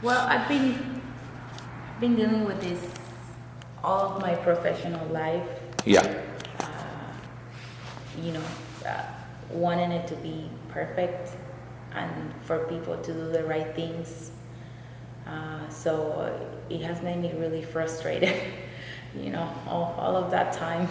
Well, I've been dealing with this all of my professional life. Yeah. You know, wanting it to be perfect and for people to do the right things. So it has made me really frustrated. You know, all of that time.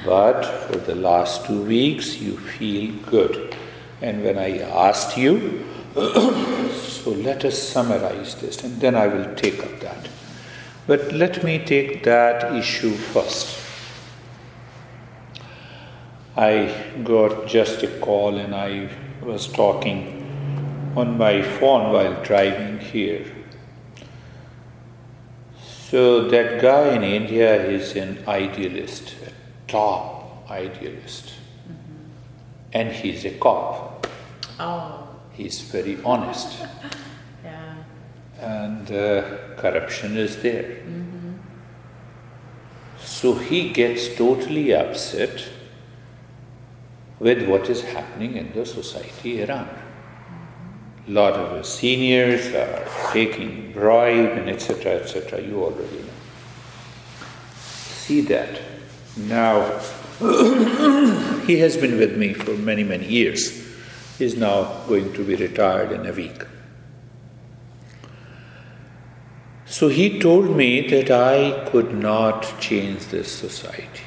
But for the last 2 weeks, you feel good. And when I asked you, so let us summarize this, and then I will take up that. But let me take that issue first. I got just a call and I was talking on my phone while driving here. So that guy in India is an idealist, a top idealist. And he's a cop. Oh. He's very honest. Yeah. And corruption is there. So he gets totally upset with what is happening in the society around. A lot of the seniors are taking bribe and etc., you already know. See that. Now, he has been with me for many, many years. He's now going to be retired in a week. So he told me that I could not change this society.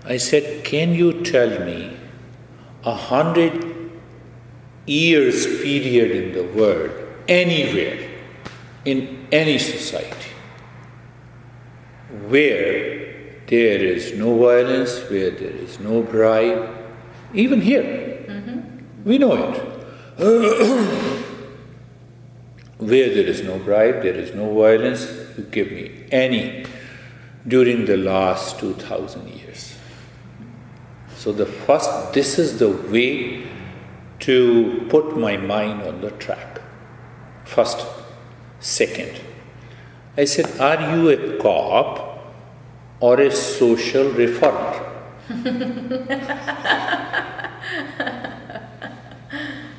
I said, can you tell me 100 years period in the world, anywhere, in any society, where there is no violence, where there is no bribe, even here, we know it. Where there is no bribe, there is no violence, you give me any during the last 2,000 years. So this is the way to put my mind on the track. First. Second, I said, are you a cop or a social reformer?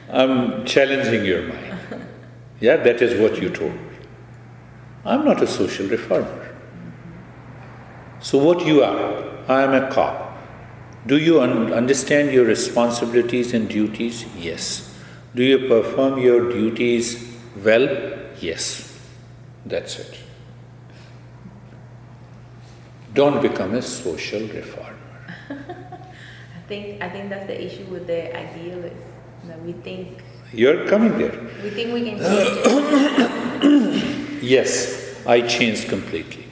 I'm challenging your mind. Yeah, that is what you told me. I'm not a social reformer. So what you are? I am a cop. Do you understand your responsibilities and duties? Yes. Do you perform your duties well? Yes. That's it. Don't become a social reformer. I think that's the issue with the idealists. That we think you're coming there. We think we can change it. Yes, I changed completely.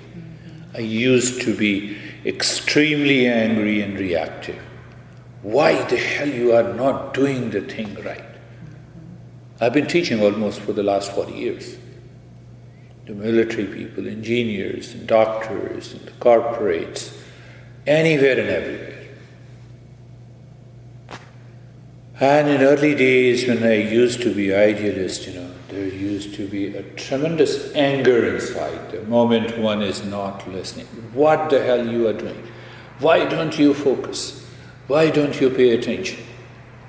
I used to be extremely angry and reactive. Why the hell you are not doing the thing right? I've been teaching almost for the last 40 years. The military people, engineers, and doctors, and the corporates, anywhere and everywhere. And in early days when I used to be idealist, there used to be a tremendous anger inside the moment one is not listening. What the hell you are doing? Why don't you focus? Why don't you pay attention?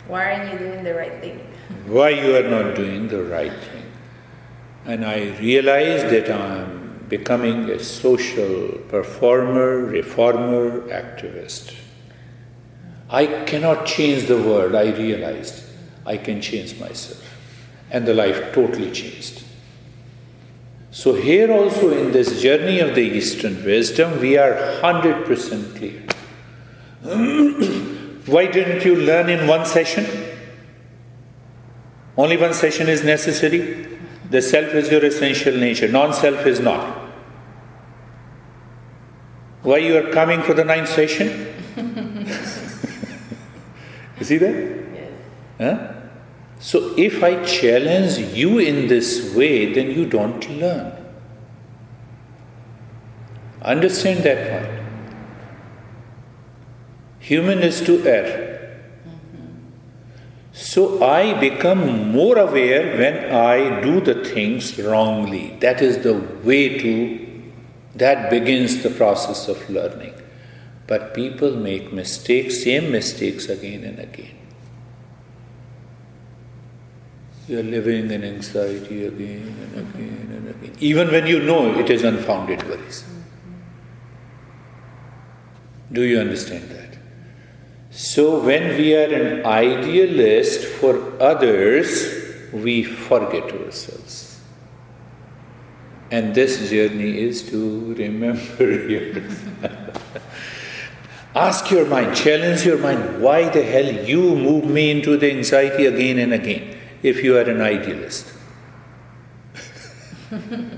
Why aren't you doing the right thing? Why you are not doing the right thing? And I realized that I'm becoming a social performer, reformer, activist. I cannot change the world, I realized. I can change myself. And the life totally changed. So here also in this journey of the Eastern wisdom, we are 100% clear. Why didn't you learn in one session? Only one session is necessary. The self is your essential nature, non-self is not. Why you are coming for the 9th session? You see that? Yes. Huh? So if I challenge you in this way, then you don't learn. Understand that point. Human is to err. So I become more aware when I do the things wrongly. That is the way that begins the process of learning. But people make mistakes, same mistakes again and again. You're living in anxiety again and again and again, even when you know it is unfounded worries. Do you understand that? So when we are an idealist for others, we forget ourselves. And this journey is to remember yourself. Ask your mind, challenge your mind, why the hell you move me into the anxiety again and again if you are an idealist?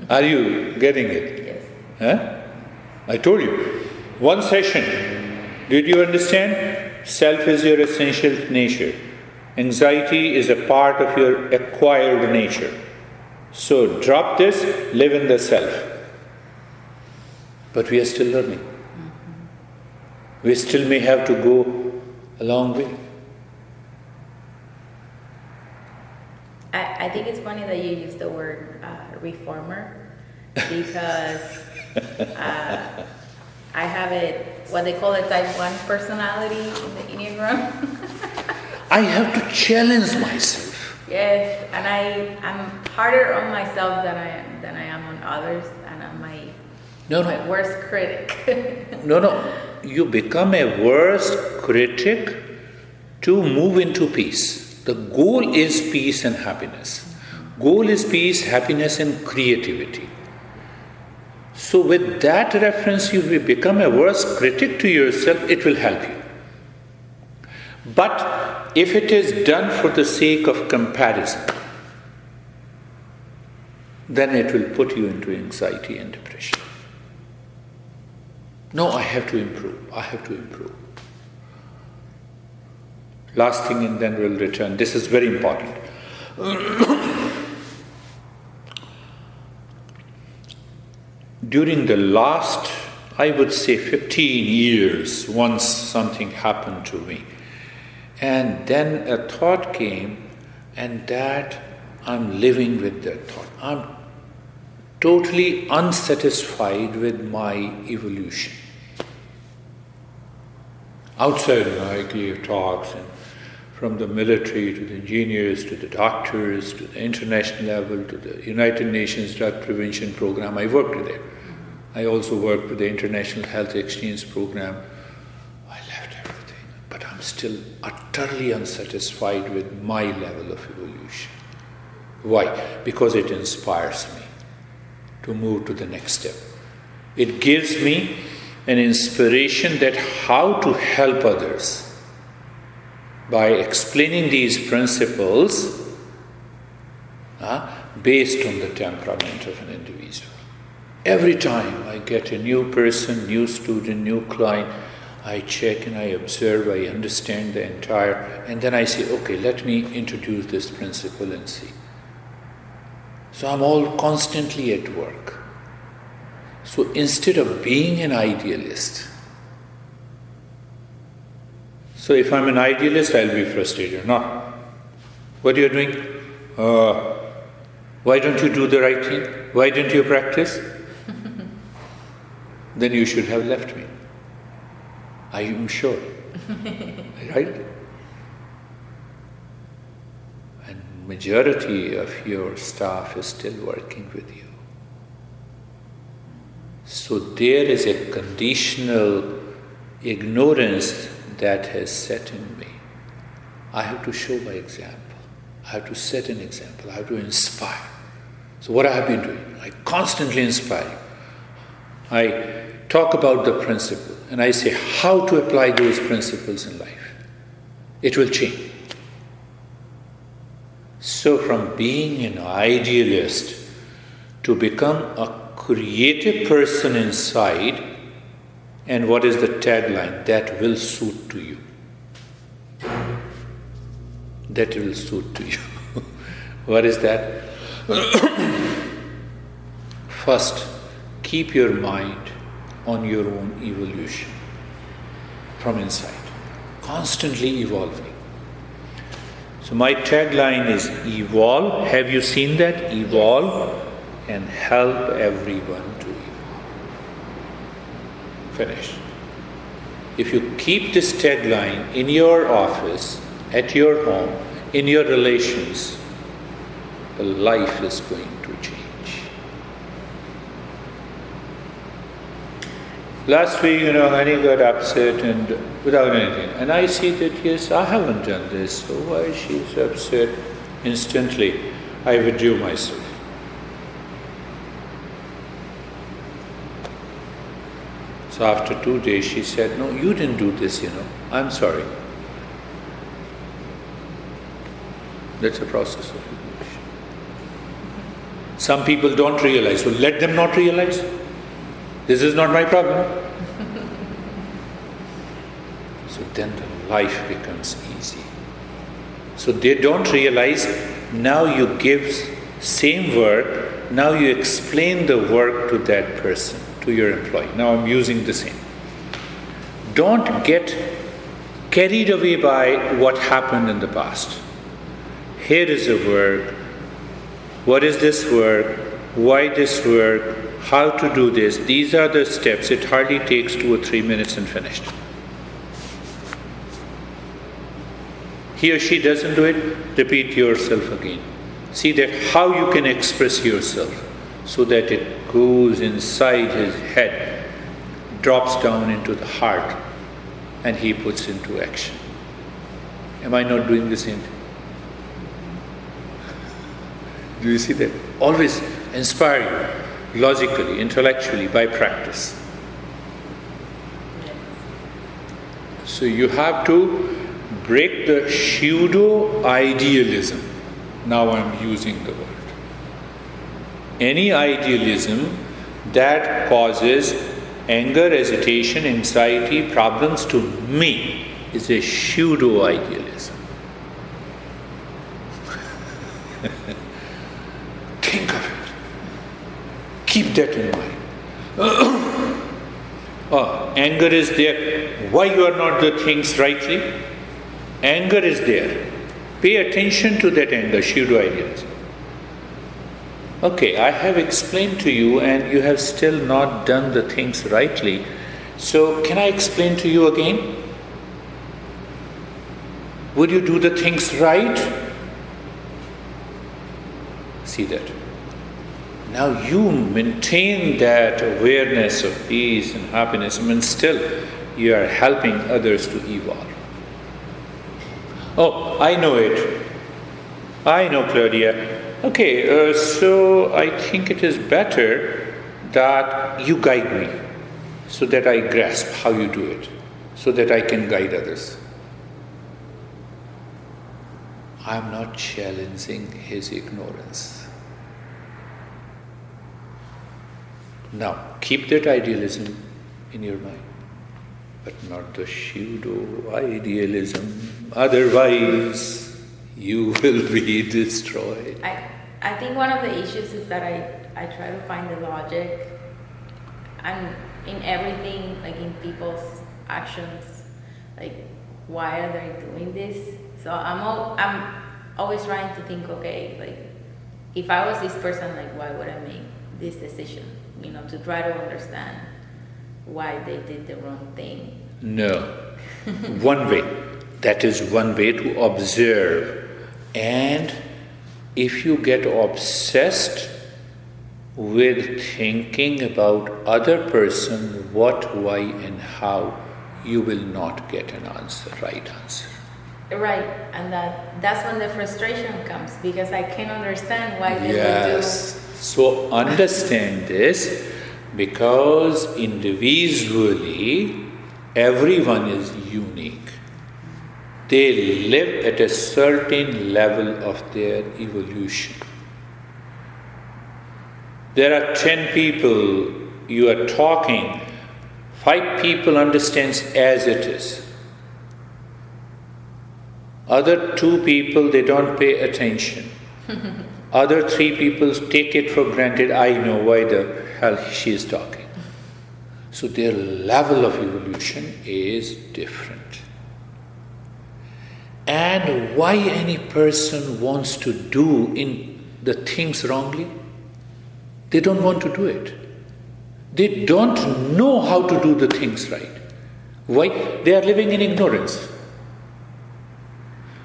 Are you getting it? Yes. Huh? I told you. One session. Did you understand? Self is your essential nature. Anxiety is a part of your acquired nature. So drop this, live in the self. But we are still learning. We still may have to go a long way. I think it's funny that you use the word reformer, because I have what they call a type 1 personality in the Enneagram. I have to challenge myself. Yes, and I'm harder on myself than I am on others, and I'm my worst critic. No. You become a worst critic to move into peace. The goal is peace and happiness. Goal is peace, happiness and creativity. So with that reference, you become a worse critic to yourself, it will help you. But if it is done for the sake of comparison, then it will put you into anxiety and depression. No, I have to improve. Last thing, and then we'll return. This is very important. During the last, I would say 15 years, once something happened to me. And then a thought came, and that I'm living with that thought. I'm totally unsatisfied with my evolution. Outside, I gave talks, and from the military to the engineers to the doctors to the international level to the United Nations Drug Prevention Program, I worked there. I also worked with the International Health Exchange Program. I left everything, but I'm still utterly unsatisfied with my level of evolution. Why? Because it inspires me to move to the next step. It gives me an inspiration that how to help others by explaining these principles based on the temperament of an individual. Every time I get a new person, new student, new client, I check and I observe, I understand the entire, and then I say, okay, let me introduce this principle and see. So I'm all constantly at work. So instead of being an idealist, so if I'm an idealist, I'll be frustrated. No. What are you doing? Why don't you do the right thing? Why don't you practice? Then you should have left me. I am sure. Right? And majority of your staff is still working with you. So there is a conditional ignorance that has set in me. I have to show by example. I have to set an example. I have to inspire. So what I have been doing, I constantly inspire you. I talk about the principle and I say how to apply those principles in life. It will change. So from being an idealist to become a creative person inside, and what is the tagline? That will suit to you. That will suit to you. What is that? First, keep your mind on your own evolution from inside, constantly evolving. So my tagline is evolve. Have you seen that? Evolve and help everyone to evolve. Finished. If you keep this tagline in your office, at your home, in your relations, the life is going to change. Last week, Honey got upset and without anything. And I see that, yes, I haven't done this, so why she's upset? Instantly, I withdrew myself. So after 2 days, she said, no, you didn't do this, I'm sorry. That's a process of evolution. Some people don't realize, well, let them not realize. This is not my problem. So then the life becomes easy. So they don't realize, now you give same work, now you explain the work to that person, to your employee. Now I'm using the same. Don't get carried away by what happened in the past. Here is the work. What is this work? Why this work? How to do this? These are the steps. It hardly takes 2 or 3 minutes and finished. He or she doesn't do it, repeat yourself again. See that how you can express yourself so that it goes inside his head, drops down into the heart, and he puts into action. Am I not doing the same thing? Do you see that? Always inspire you, logically, intellectually, by practice. So you have to break the pseudo-idealism. Now I'm using the word. Any idealism that causes anger, agitation, anxiety, problems to me is a pseudo-idealism. Think of it. Keep that in mind. Anger is there. Why you are not doing things rightly? Anger is there. Pay attention to that anger, pseudo-idealism. Okay, I have explained to you and you have still not done the things rightly. So can I explain to you again? Would you do the things right? See that. Now you maintain that awareness of peace and happiness, and still you are helping others to evolve. Oh, I know it. I know, Claudia. Okay, so I think it is better that you guide me so that I grasp how you do it, so that I can guide others. I am not challenging his ignorance. Now, keep that idealism in your mind, but not the pseudo-idealism. Otherwise, you will be destroyed. I think one of the issues is that I try to find the logic and in everything, like in people's actions, like why are they doing this? So I'm always trying to think, okay, like if I was this person, like why would I make this decision? To try to understand why they did the wrong thing. No. One way. That is one way to observe. And if you get obsessed with thinking about other person, what, why, and how, you will not get an answer, right answer. Right, and that's when the frustration comes, because I can't understand why they would do. So understand this, because individually everyone is unique. They live at a certain level of their evolution. There are 10 people you are talking, 5 people understands as it is. Other 2 people, they don't pay attention. Other 3 people take it for granted, I know why the hell she is talking. So their level of evolution is different. And why any person wants to do in the things wrongly? They don't want to do it. They don't know how to do the things right. Why? They are living in ignorance.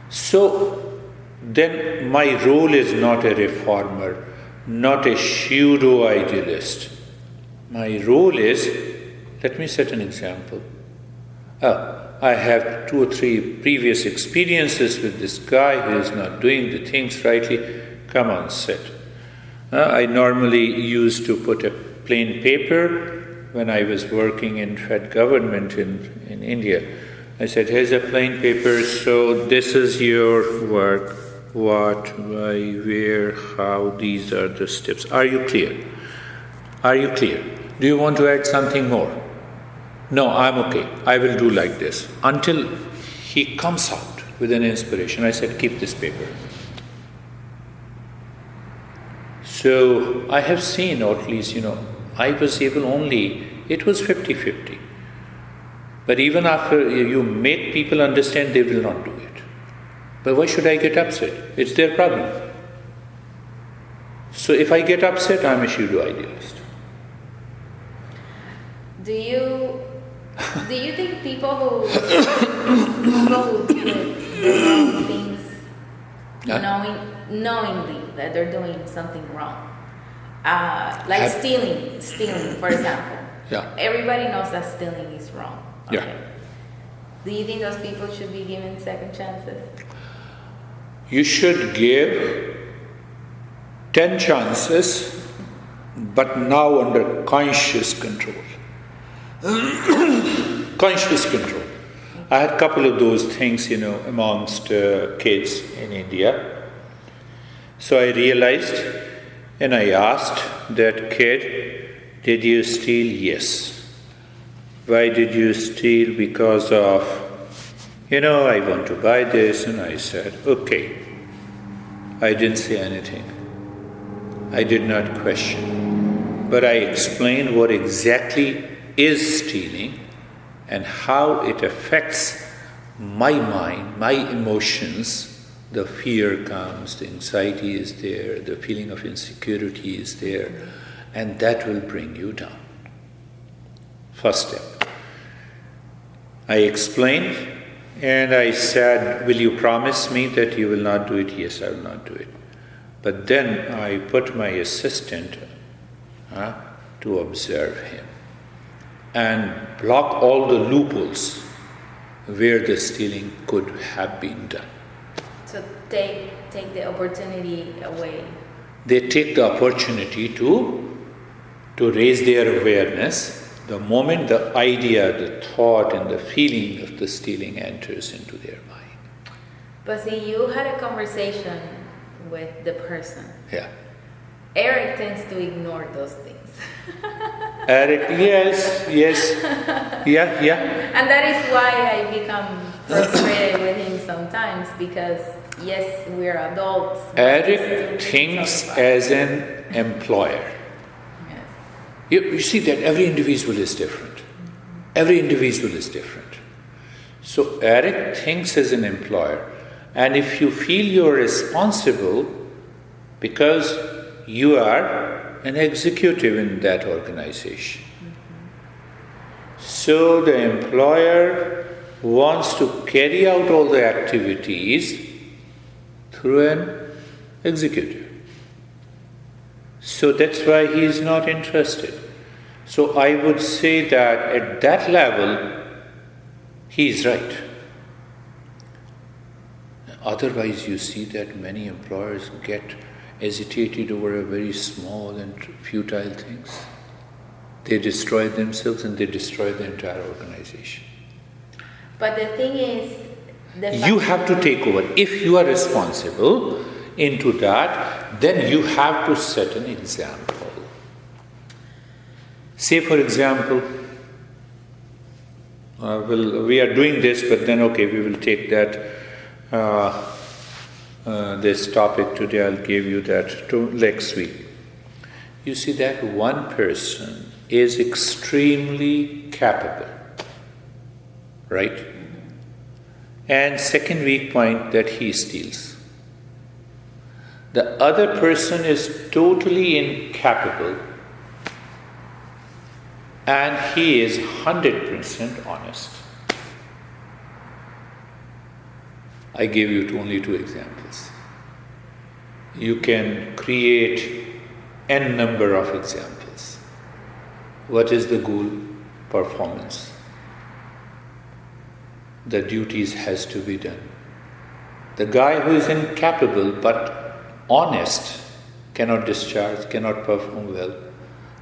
So then my role is not a reformer, not a pseudo-idealist. My role is, let me set an example. I have 2 or 3 previous experiences with this guy who is not doing the things rightly. Come on, sit. I normally used to put a plain paper when I was working in Fed government in India. I said, here's a plain paper, so this is your work. What, why, where, how, these are the steps. Are you clear? Are you clear? Do you want to add something more? No, I'm okay. I will do like this. Until he comes out with an inspiration. I said, keep this paper. So I have seen, or at least, I was able only, it was 50-50. But even after you make people understand, they will not do it. But why should I get upset? It's their problem. So if I get upset, I'm a pseudo-idealist. Do you think people who do the wrong things, knowingly that they're doing something wrong, like stealing, for example? Yeah. Everybody knows that stealing is wrong. Okay. Yeah. Do you think those people should be given second chances? You should give 10 chances, but now under conscious control. Conscious control. I had a couple of those things, amongst kids in India. So I realized and I asked that kid, did you steal? Yes. Why did you steal? Because of, I want to buy this. And I said, okay. I didn't say anything. I did not question. But I explained what exactly is stealing and how it affects my mind, my emotions. The fear comes, the anxiety is there, the feeling of insecurity is there, and that will bring you down. First step. I explained and I said, will you promise me that you will not do it? Yes, I will not do it. But then I put my assistant to observe him and block all the loopholes where the stealing could have been done. So take the opportunity away. They take the opportunity to raise their awareness the moment the idea, the thought, and the feeling of the stealing enters into their mind. But see, you had a conversation with the person. Yeah. Eric tends to ignore those things. Eric, yes. Yeah. And that is why I become frustrated with him sometimes, because yes, we're adults. Eric thinks as an employer. You see that every individual is different. Every individual is different. So Eric thinks as an employer. And if you feel you're responsible because you are an executive in that organization. So the employer wants to carry out all the activities through an executive. So that's why he is not interested. So I would say that at that level, he is right. Otherwise, you see that many employers get agitated over a very small and futile things. They destroy themselves and they destroy the entire organization. But the thing is, you have to take over. If you are responsible into that, then you have to set an example. Say, for example, we are doing this, but then we will take that this topic today. I'll give you that to next week. You see that one person is extremely capable, right? And second weak point, that he steals. The other person is totally incapable and he is 100% honest. I gave you only 2 examples. You can create n number of examples. What is the goal? Performance. The duties has to be done. The guy who is incapable but honest cannot discharge, cannot perform well.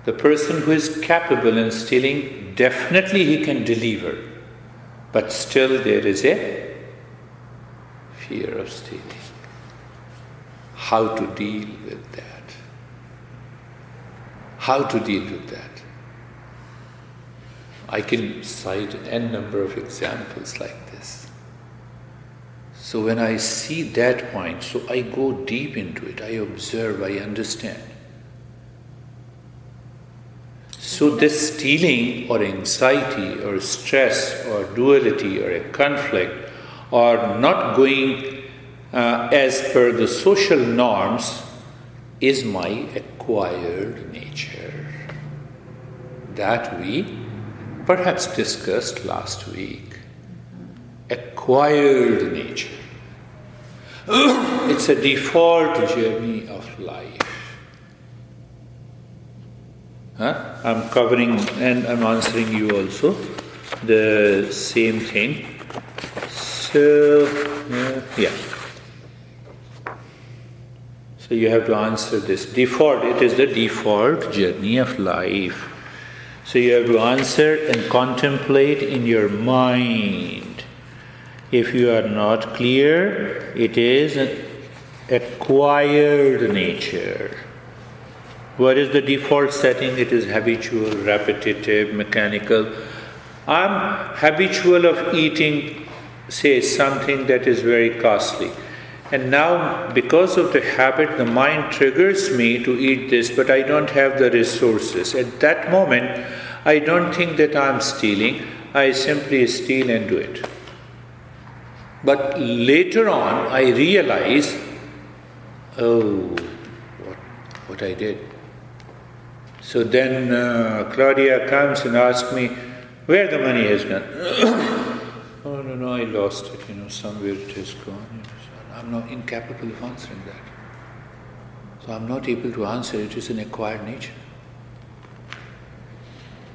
The person who is capable in stealing, definitely he can deliver. But still there is a fear of stealing. How to deal with that? How to deal with that? I can cite n number of examples like this. So when I see that point, so I go deep into it, I observe, I understand. So this stealing or anxiety or stress or duality or a conflict or not going as per the social norms is my acquired nature. That we perhaps discussed last week. Acquired nature. It's a default journey of life. I'm covering and I'm answering you also the same thing. So, yeah. So you have to answer this. Default, it is the default journey of life. So you have to answer and contemplate in your mind. If you are not clear, it is an acquired nature. What is the default setting? It is habitual, repetitive, mechanical. I'm habitual of eating, say, something that is very costly. And now, because of the habit, the mind triggers me to eat this, but I don't have the resources. At that moment, I don't think that I'm stealing. I simply steal and do it. But later on, I realize, what I did. So then Claudia comes and asks me, where the money has gone? Oh, no, I lost it, somewhere it has gone. So I'm not incapable of answering that. So I'm not able to answer, it is an acquired nature.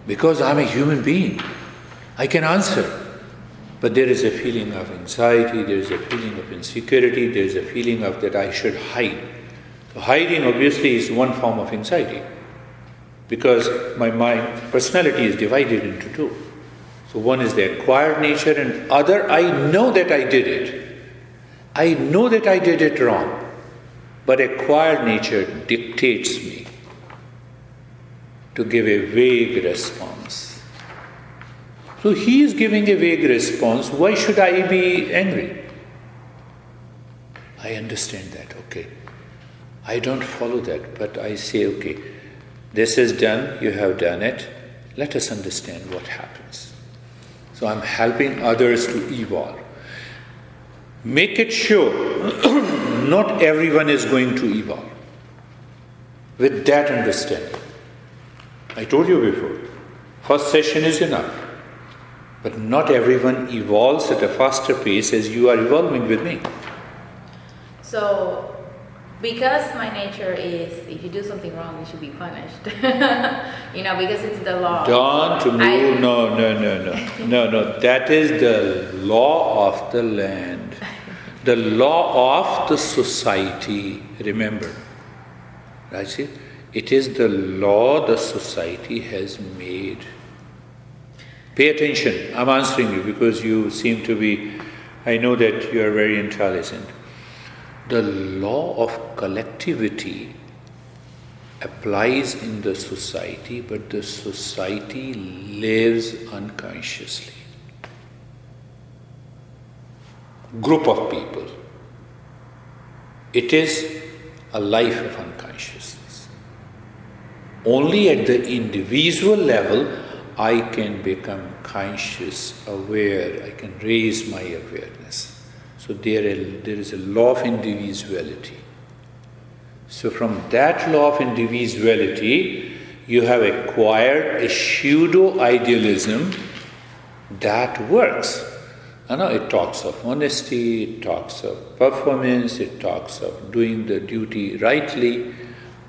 Because I'm a human being, I can answer. But there is a feeling of anxiety, there is a feeling of insecurity, there is a feeling of that I should hide. So hiding obviously is one form of anxiety. Because my personality is divided into two. So one is the acquired nature and other, I know that I did it. I know that I did it wrong. But acquired nature dictates me to give a vague response. So he is giving a vague response. Why should I be angry? I understand that, okay. I don't follow that, but I say, okay, this is done, you have done it. Let us understand what happens. So I'm helping others to evolve. Make it sure not everyone is going to evolve. With that understanding. I told you before, first session is enough. But not everyone evolves at a faster pace as you are evolving with me. So, because my nature is, if you do something wrong, you should be punished. Because it's the law. Don't move, no. That is the law of the land. The law of the society, remember. Right, see? It is the law the society has made. Pay attention. I'm answering you because you seem to be, I know that you are very intelligent. The law of collectivity applies in the society, but the society lives unconsciously. Group of people. It is a life of unconsciousness. Only at the individual level I can become conscious, aware, I can raise my awareness. So there is a law of individuality. So from that law of individuality, you have acquired a pseudo-idealism that works. It talks of honesty, it talks of performance, it talks of doing the duty rightly.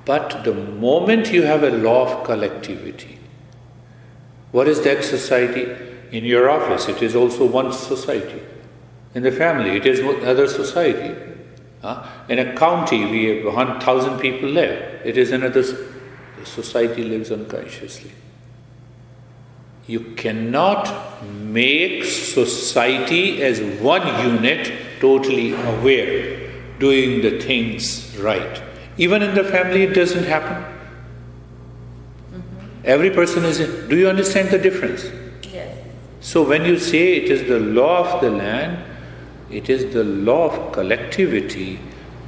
But the moment you have a law of collectivity, what is that society? In your office, it is also one society. In the family, it is another society. In a county, we have 1,000 people live. It is another society lives unconsciously. You cannot make society as one unit totally aware, doing the things right. Even in the family, it doesn't happen. Every person is in. Do you understand the difference? Yes. So when you say it is the law of the land, it is the law of collectivity.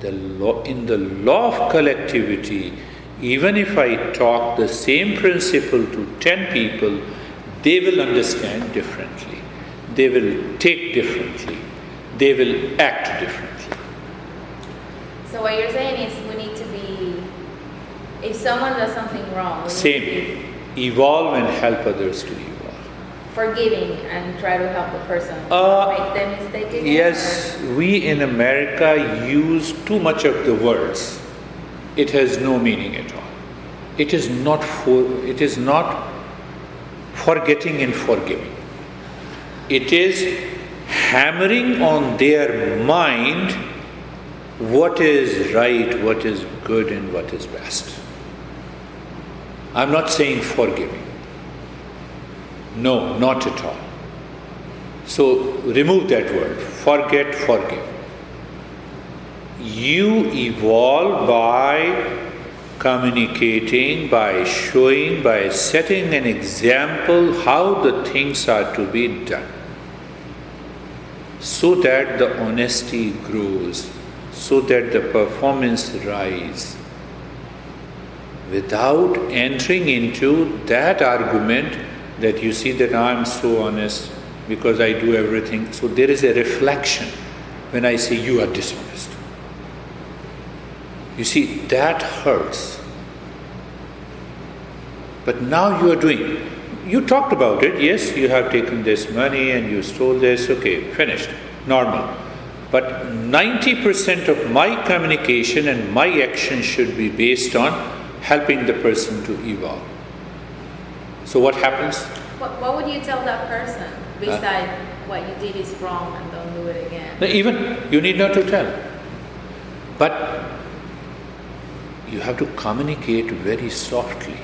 In the law of collectivity, even if I talk the same principle to 10 people, they will understand differently. They will take differently. They will act differently. So what you're saying is we need to be, if someone does something wrong, Same. Evolve and help others to evolve. Forgiving and try to help the person make their mistake again? Yes, we in America use too much of the words. It has no meaning at all. It is not forgetting and forgiving. It is hammering on their mind what is right, what is good, and what is best. I'm not saying forgiving. No, not at all. So remove that word. Forget, forgive. You evolve by communicating, by showing, by setting an example how the things are to be done, so that the honesty grows, so that the performance rises, without entering into that argument that you see that I'm so honest because I do everything. So there is a reflection when I say you are dishonest. You see, that hurts. But now you are doing. You talked about it, yes, you have taken this money and you stole this, okay, finished, normal. But 90% of my communication and my action should be based on helping the person to evolve. So what happens? What would you tell that person besides what you did is wrong and don't do it again? Even you need not to tell. But you have to communicate very softly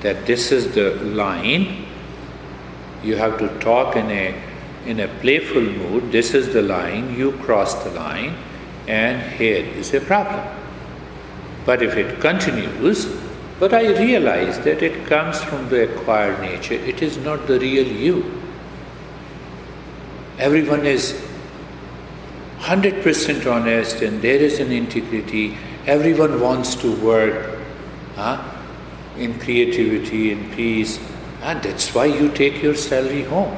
that this is the line. You have to talk in a playful mood. This is the line, you cross the line, and here is a problem. But if it continues, but I realize that it comes from the acquired nature, it is not the real you. Everyone is 100% honest and there is an integrity. Everyone wants to work in creativity, in peace, and that's why you take your salary home.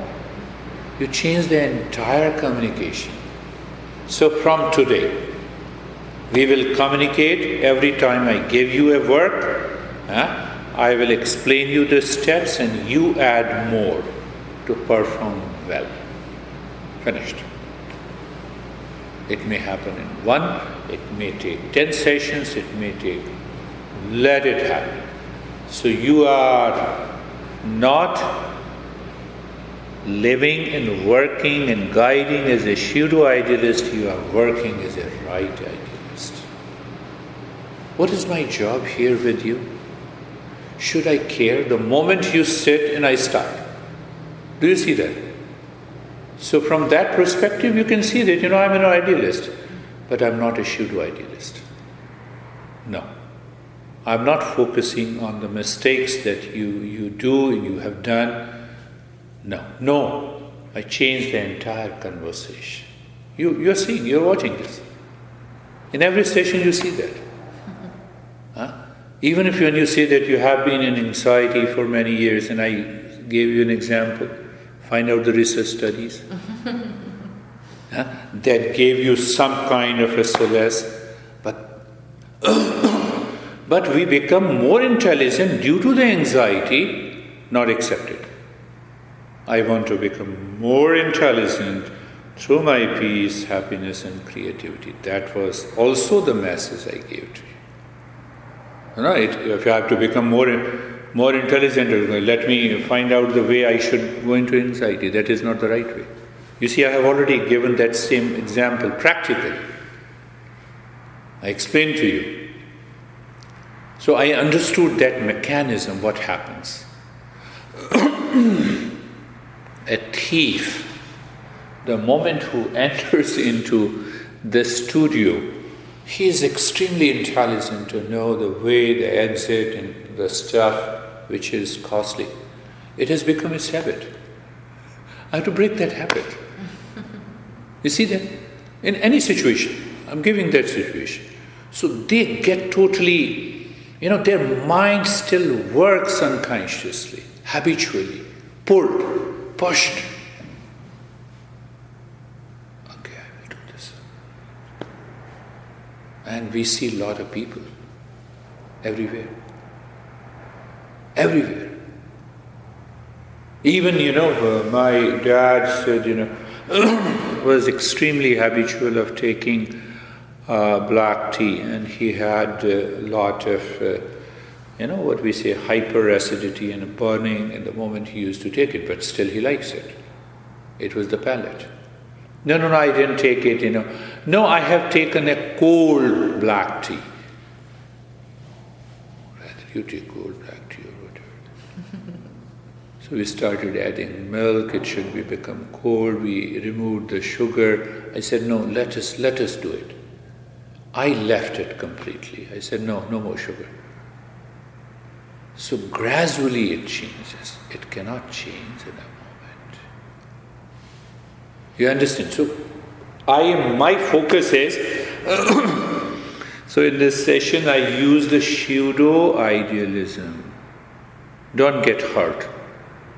You change the entire communication. So from today, we will communicate every time I give you a work. I will explain you the steps and you add more to perform well. Finished. It may happen in one, it may take 10 sessions, it may take, let it happen. So you are not living and working and guiding as a pseudo-idealist, you are working as a right idealist. What is my job here with you? Should I care the moment you sit and I start? Do you see that? So from that perspective, you can see that, I'm an idealist, but I'm not a pseudo-idealist. No. I'm not focusing on the mistakes that you do and you have done. No. I changed the entire conversation. You're seeing, you're watching this. In every session you see that. Even if when you say that you have been in anxiety for many years, and I gave you an example, find out the research studies that gave you some kind of a solace, but we become more intelligent due to the anxiety, not accepted. I want to become more intelligent through my peace, happiness and creativity. That was also the message I gave to you. If you have to become more intelligent, let me find out the way I should go into anxiety. That is not the right way. You see, I have already given that same example practically. I explained to you. So I understood that mechanism, what happens. A thief, the moment who enters into the studio, he is extremely intelligent to know the way, the exit and the stuff which is costly. It has become his habit. I have to break that habit. You see that? In any situation, I'm giving that situation. So they get totally, their mind still works unconsciously, habitually, pulled, pushed. Okay, I will do this. And we see a lot of people everywhere. Everywhere. Even, my dad said, was extremely habitual of taking black tea, and he had a lot of, what we say, hyperacidity and burning in the moment he used to take it, but still he likes it. It was the palate. No, I didn't take it, No, I have taken a cold black tea. Rather, you take cold black tea or whatever. So we started adding milk, it should become cold, we removed the sugar. I said, no, let us do it. I left it completely. I said, no more sugar. So gradually it changes. It cannot change in a moment. You understand? So my focus is, so in this session I use the pseudo-idealism. Don't get hurt.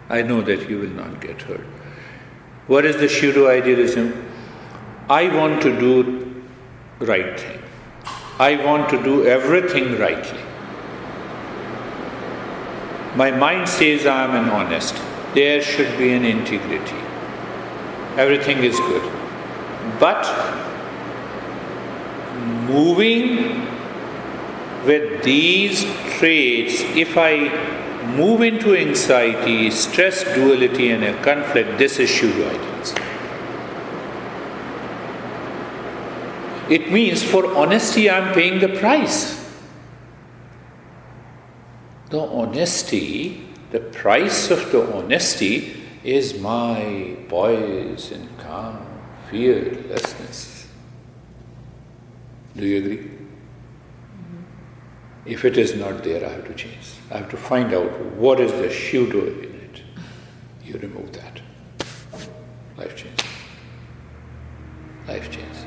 I know that you will not get hurt. What is the pseudo-idealism? I want to do right thing. I want to do everything rightly. My mind says I am an honest. There should be an integrity. Everything is good. But moving with these traits, if I move into anxiety, stress, duality and a conflict, this is pseudo-idealism. It means for honesty I am paying the price. The honesty, the price of the honesty is my poise and calm, fearlessness. Do you agree? If it is not there, I have to change. I have to find out what is the pseudo in it. You remove that. Life changes. Life changes.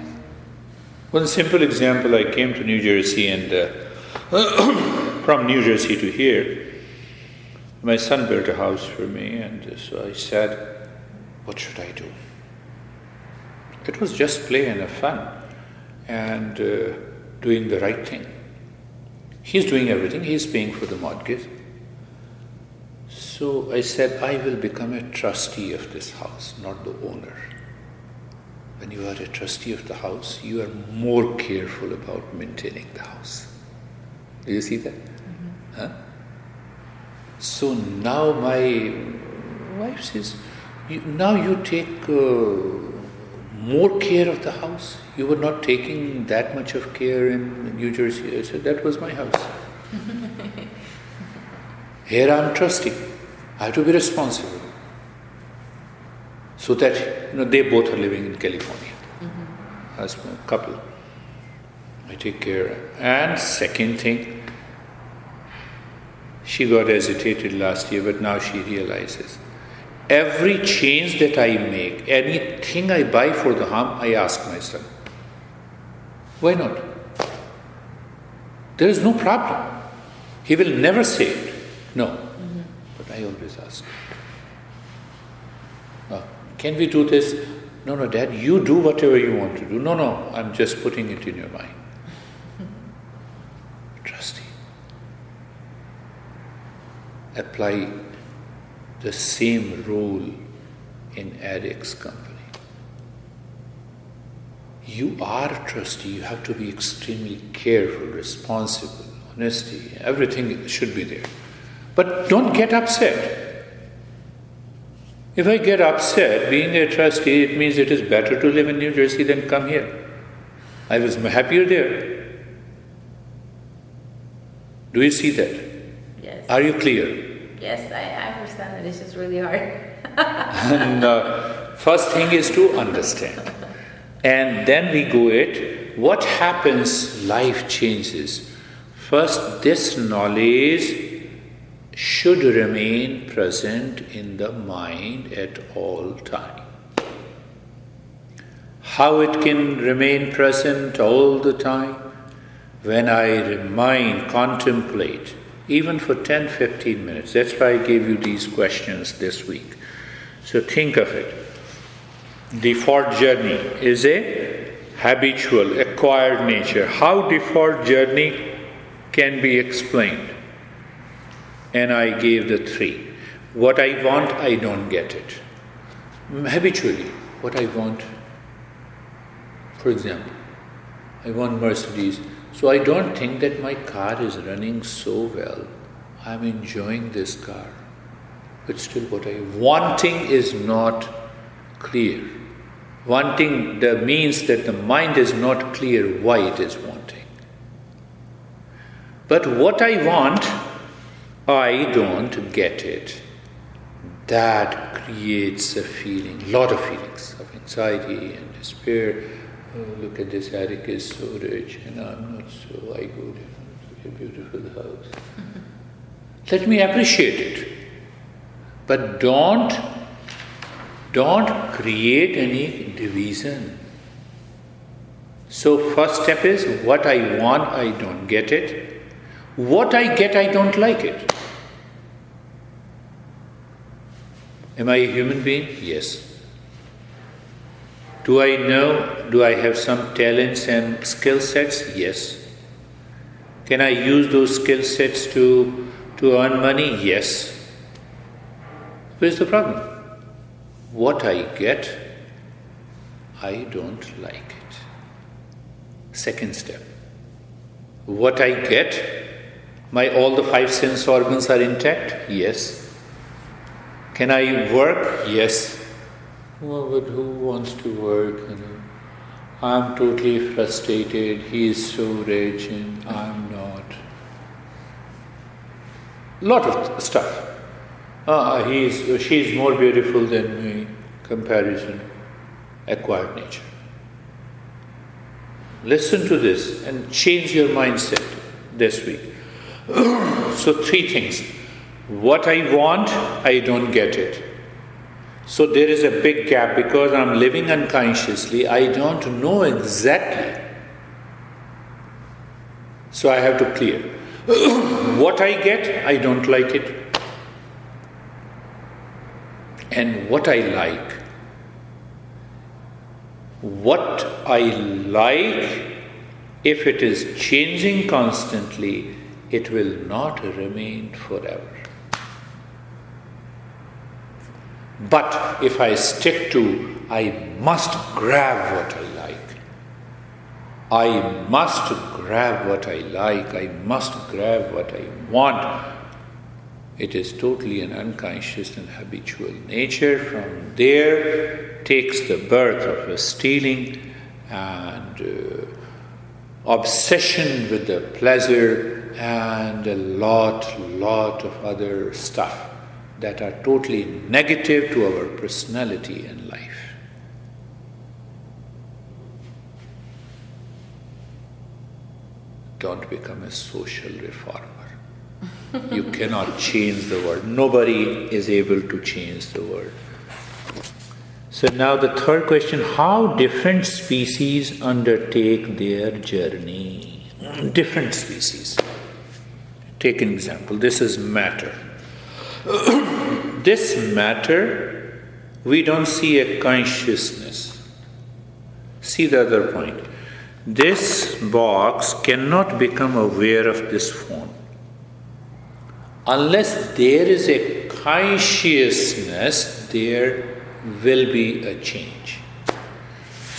One simple example, I came to New Jersey and from New Jersey to here, my son built a house for me, and so I said, what should I do? It was just play and fun and doing the right thing. He's doing everything, he's paying for the mortgage. So I said, I will become a trustee of this house, not the owner. When you are a trustee of the house, you are more careful about maintaining the house. Do you see that? Mm-hmm. Huh? So now my wife says, now you take more care of the house. You were not taking that much of care in New Jersey. I said, that was my house. Here I am trusting. I have to be responsible. So that, they both are living in California. Mm-hmm. As a couple. I take care. And second thing, she got agitated last year, but now she realizes. Every change that I make, anything I buy for the home, I ask my son, why not? There is no problem. He will never say it. No. Mm-hmm. But I always ask. Can we do this? No, Dad, you do whatever you want to do. No, I'm just putting it in your mind. Trusting. Apply the same rule in addicts company. You are a trustee, you have to be extremely careful, responsible, honesty, everything should be there. But don't get upset. If I get upset, being a trustee, it means it is better to live in New Jersey than come here. I was happier there. Do you see that? Yes. Are you clear? Yes, I understand that. It's just really hard. And first thing is to understand. And then we go it, what happens, life changes. First, this knowledge should remain present in the mind at all time. How it can remain present all the time? When I contemplate, even for 10-15 minutes. That's why I gave you these questions this week. So think of it. Default journey is a habitual, acquired nature. How default journey can be explained? And I gave the 3. What I want, I don't get it. Habitually, what I want, for example, I want Mercedes. So I don't think that my car is running so well. I'm enjoying this car. But still what wanting is not clear. Wanting means that the mind is not clear why it is wanting. But what I want, I don't get it. That creates a feeling, lot of feelings of anxiety and despair. Oh, look at this attic is so rich and I'm not so, I go to a beautiful house. Let me appreciate it. But don't create any division. So first step is, what I want, I don't get it. What I get, I don't like it. Am I a human being? Yes. Do I know? Do I have some talents and skill sets? Yes. Can I use those skill sets to earn money? Yes. Where's the problem? What I get, I don't like it. Second step. What I get, all the 5 sense organs are intact? Yes. Can I work? Yes. Well, but who wants to work? I'm totally frustrated. He is so rich and I'm not. Lot of stuff. She's more beautiful than me. Comparison, acquired nature. Listen to this and change your mindset this week. So 3 things. What I want, I don't get it. So there is a big gap because I'm living unconsciously. I don't know exactly. So I have to clear. What I get, I don't like it. And what I like. What I like, if it is changing constantly, it will not remain forever. But if I stick to, I must grab what I like. I must grab what I like. I must grab what I want. It is totally an unconscious and habitual nature. From there takes the birth of a stealing and obsession with the pleasure and a lot of other stuff that are totally negative to our personality and life. Don't become a social reformer. You cannot change the world. Nobody is able to change the world. So now the third question, how different species undertake their journey? Different species. Take an example. This is matter. This matter, we don't see a consciousness. See the other point. This box cannot become aware of this phone unless there is a consciousness. There will be a change.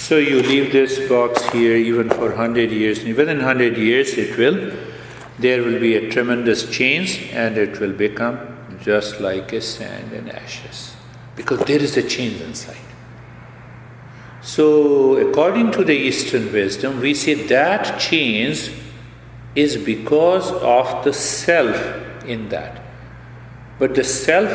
So you leave this box here even for 100 years. Within 100 years there will be a tremendous change, and it will become just like a sand and ashes. Because there is a change inside. So according to the Eastern wisdom, we say that change is because of the self in that. But the self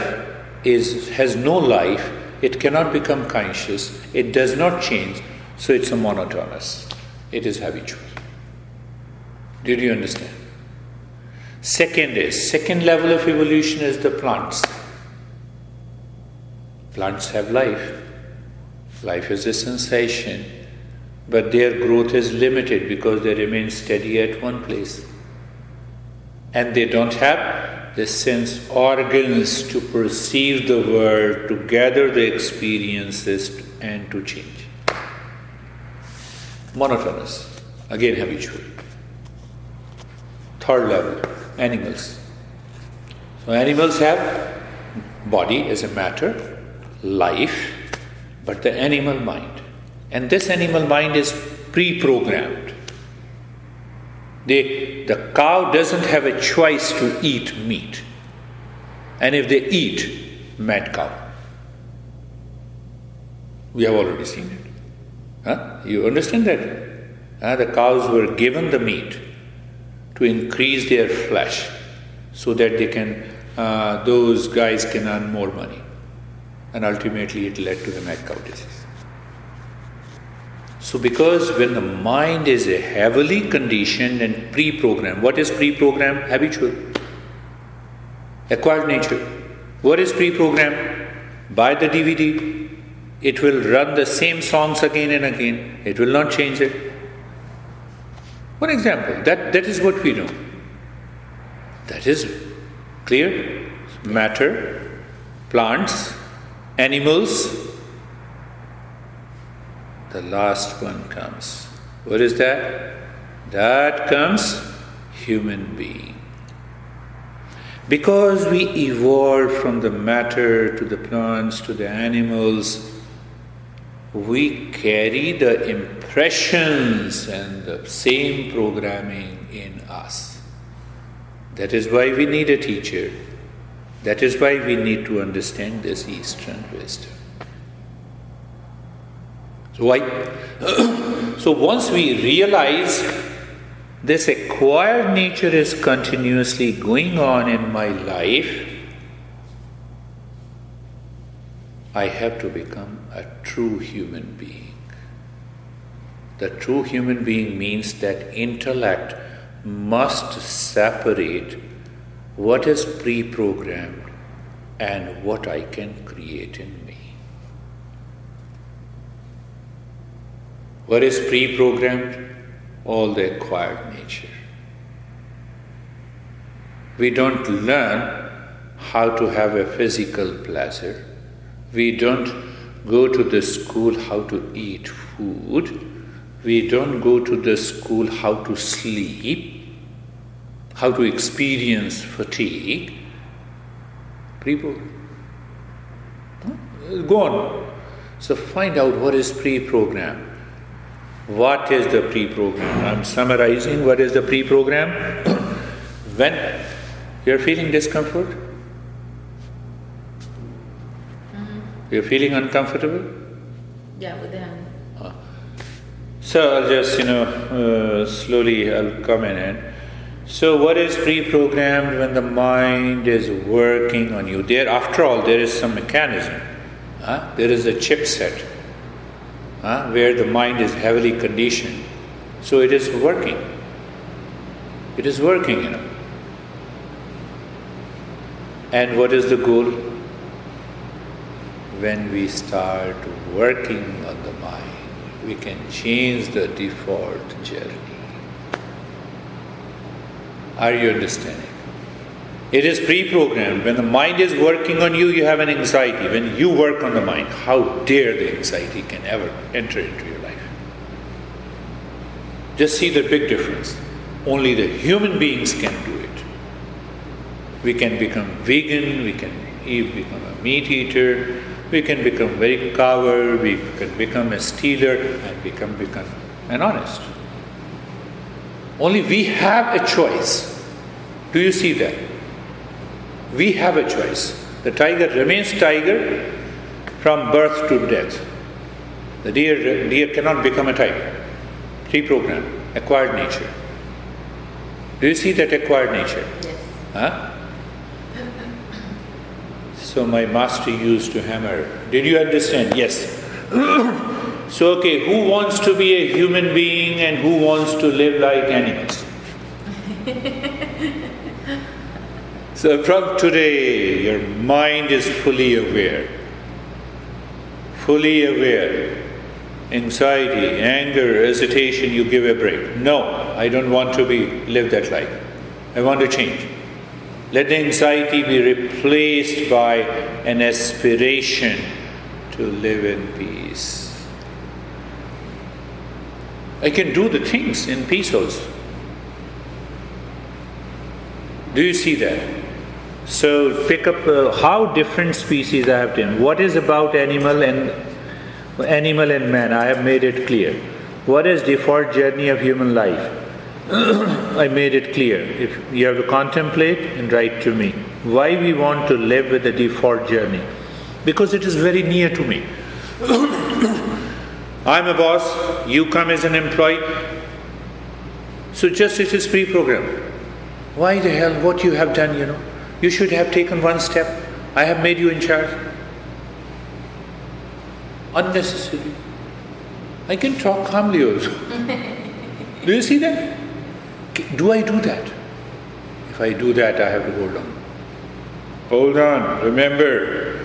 has no life, it cannot become conscious, it does not change, so it's a monotonous, it is habitual. Did you understand? Second level of evolution is the plants. Plants have life. Life is a sensation, but their growth is limited because they remain steady at one place. And they don't have the sense organs to perceive the world, to gather the experiences and to change. Monotonous, again habitual. Third level, animals. So animals have body as a matter, life, but the animal mind. And this animal mind is pre-programmed. The cow doesn't have a choice to eat meat. And if they eat, mad cow. We have already seen it. You understand that? The cows were given the meat to increase their flesh so that they can, those guys can earn more money. And ultimately it led to the mad cow disease. So because when the mind is a heavily conditioned and pre-programmed, what is pre-programmed? Habitual. Acquired nature. What is pre-programmed? By the DVD. It will run the same songs again and again. It will not change it. One example, that is what we know. That is clear. Matter, plants, animals. The last one comes. What is that? That comes human being. Because we evolved from the matter to the plants to the animals, we carry the impressions and the same programming in us. That is why we need a teacher. That is why we need to understand this Eastern wisdom. So why? So once we realize this acquired nature is continuously going on in my life, I have to become a true human being. The true human being means that intellect must separate what is pre-programmed and what I can create in me. What is pre-programmed? All the acquired nature. We don't learn how to have a physical pleasure. We don't go to the school how to eat food. We don't go to the school how to sleep, how to experience fatigue. Pre-programmed. Go on. So find out what is pre-programmed. What is the pre-program? I'm summarizing what is the pre-program. When you're feeling discomfort, you're feeling uncomfortable? Yeah, with the hand. So I'll just, slowly I'll come in. So what is pre-programmed? When the mind is working on you. There, after all, there is some mechanism. There is a chipset. Where the mind is heavily conditioned. So it is working. It is working, And what is the goal? When we start working on the mind, we can change the default journey. Are you understanding? It is pre-programmed. When the mind is working on you, you have an anxiety. When you work on the mind, how dare the anxiety can ever enter into your life? Just see the big difference. Only the human beings can do it. We can become vegan, we can become a meat eater, We can become very coward, we can become a stealer, and become an honest. Only we have a choice. Do you see that? We have a choice. The tiger remains tiger from birth to death. The deer cannot become a tiger. Pre-programmed, acquired nature. Do you see that acquired nature? Yes. Huh? So my master used to hammer. Did you understand? Yes. So okay, who wants to be a human being and who wants to live like animals? So from today, your mind is fully aware. Fully aware. Anxiety, anger, hesitation, you give a break. No, I don't want to live that life. I want to change. Let the anxiety be replaced by an aspiration to live in peace. I can do the things in peace also. Do you see that? So pick up how different species I have done. What is about animal and man? I have made it clear. What is default journey of human life? I made it clear. If you have to contemplate and write to me. Why we want to live with the default journey? Because it is very near to me. I'm a boss, you come as an employee. So just it is pre-programmed. Why the hell, what you have done, You should have taken one step. I have made you in charge. Unnecessary. I can talk calmly also. Do you see that? Do I do that? If I do that, I have to hold on. Hold on, remember,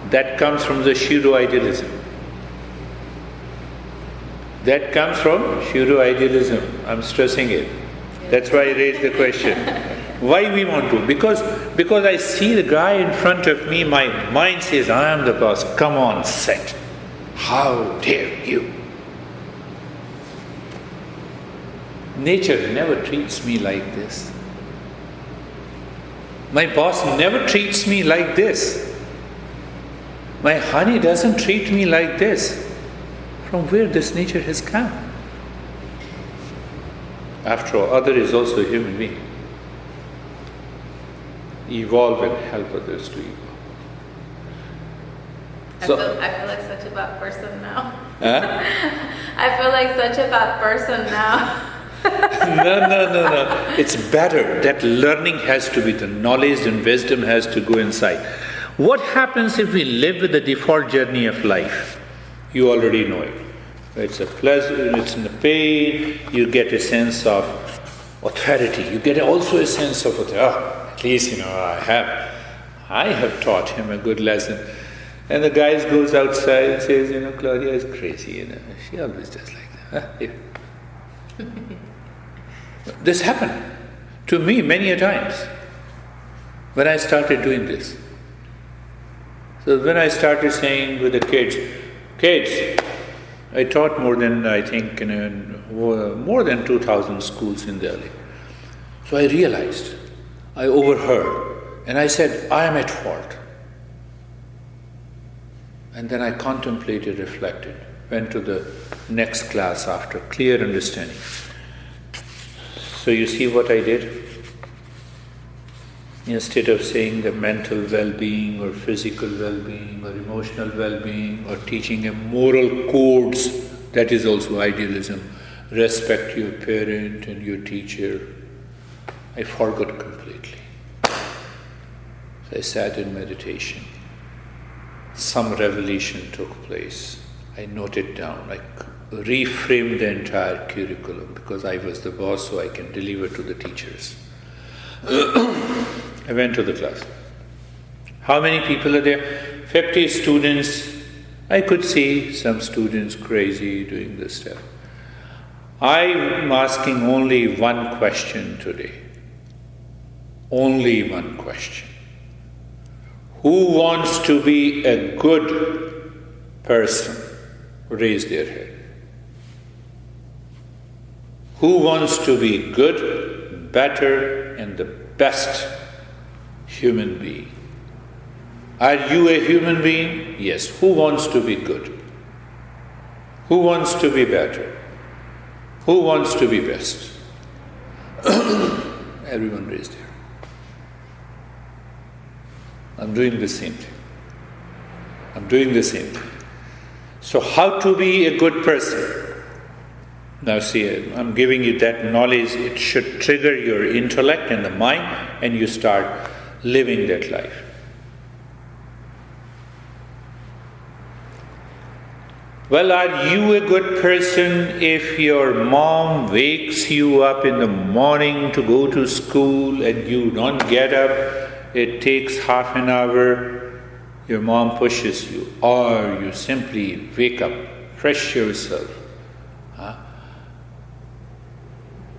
that comes from the pseudo-idealism. That comes from pseudo-idealism. I'm stressing it. That's why I raised the question. Why we want to? Because I see the guy in front of me, my mind says, I am the boss. Come on, set. How dare you? Nature never treats me like this. My boss never treats me like this. My honey doesn't treat me like this. From where this nature has come? After all, other is also a human being. Evolve and help others to evolve. I feel like such a bad person now. Huh? I feel like such a bad person now. No. It's better. That learning has to be, the knowledge and wisdom has to go inside. What happens if we live with the default journey of life? You already know it. It's a pleasure, it's in the pain, you get a sense of authority. You get also a sense of authority. At least, I have taught him a good lesson. And the guy goes outside and says, Claudia is crazy, she always does like that. This happened to me many a times when I started doing this. So when I started saying with the kids, I taught more than 2,000 schools in Delhi. So I realized, I overheard, and I said, I am at fault. And then I contemplated, reflected, went to the next class after clear understanding. So you see what I did? Instead of saying the mental well-being or physical well-being or emotional well-being or teaching a moral codes, that is also idealism. Respect your parent and your teacher. I forgot completely. So I sat in meditation. Some revelation took place. I noted down. I reframed the entire curriculum because I was the boss, so I can deliver to the teachers. I went to the class. How many people are there? 50 students. I could see some students crazy doing this stuff. I'm asking only one question today. Only one question. Who wants to be a good person? Raise their hand. Who wants to be good, better, and the best human being? Are you a human being? Yes. Who wants to be good? Who wants to be better? Who wants to be best? Everyone raised their hand. I'm doing the same thing. I'm doing the same thing. So how to be a good person? Now see, I'm giving you that knowledge. It should trigger your intellect and the mind, and you start living that life. Well, are you a good person if your mom wakes you up in the morning to go to school and you don't get up? It takes half an hour, your mom pushes you, or you simply wake up, fresh yourself,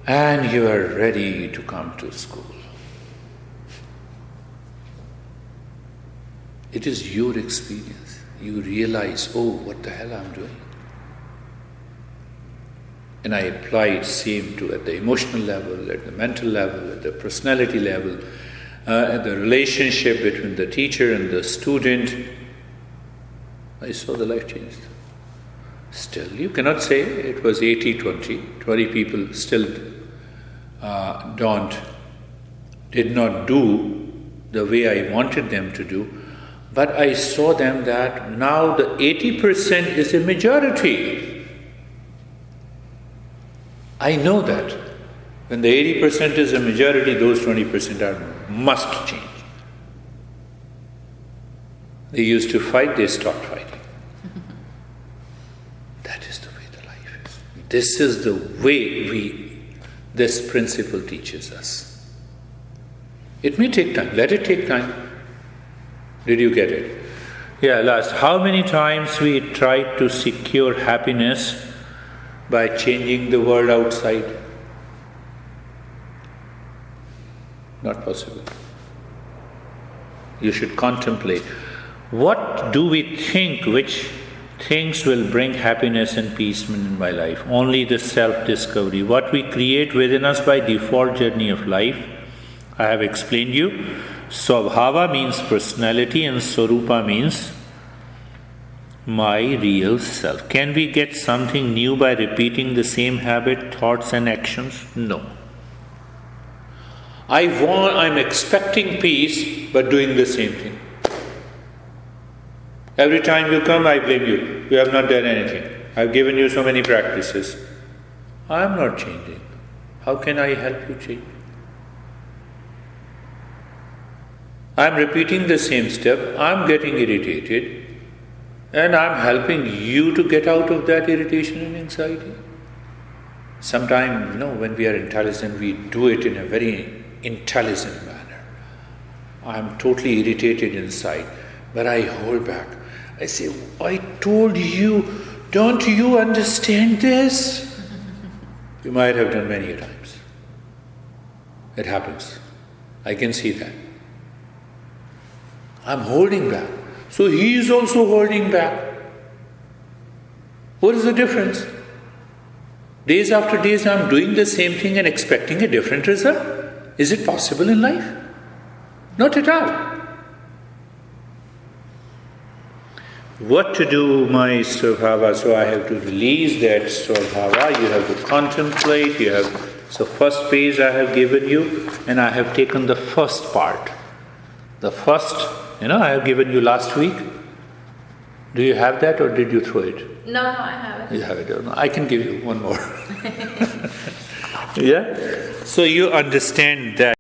and you are ready to come to school. It is your experience. You realize, oh, what the hell I'm doing. And I apply it same to at the emotional level, at the mental level, at the personality level, at the relationship between the teacher and the student. I saw the life changed. Still, you cannot say it was 80-20. 20 people still did not do the way I wanted them to do. But I saw them that now the 80% is a majority. I know that. When the 80% is a majority, those 20% must change. They used to fight, they stopped fighting. That is the way the life is. This is the way this principle teaches us. It may take time. Let it take time. Did you get it? Yeah, last. How many times we tried to secure happiness by changing the world outside? Not possible. You should contemplate. What do we think which things will bring happiness and peace in my life? Only the self-discovery. What we create within us by default journey of life. I have explained you. Swabhava means personality and Swarupa means my real self. Can we get something new by repeating the same habit, thoughts and actions? No. I'm expecting peace but doing the same thing. Every time you come, I blame you. You have not done anything. I've given you so many practices. I'm not changing. How can I help you change? I'm repeating the same step, I'm getting irritated, and I'm helping you to get out of that irritation and anxiety. Sometimes, when we are intelligent, we do it in a very intelligent manner. I'm totally irritated inside, but I hold back. I say, I told you, don't you understand this? You might have done many times. It happens. I can see that. I'm holding back. So he is also holding back. What is the difference? Days after days I'm doing the same thing and expecting a different result. Is it possible in life? Not at all. What to do, my Swabhava? So I have to release that Swabhava. You have to contemplate. So first phase I have given you, and I have taken the first part. The first, I have given you last week. Do you have that or did you throw it? No, I have it. You have it. I can give you one more. Yeah? So you understand that.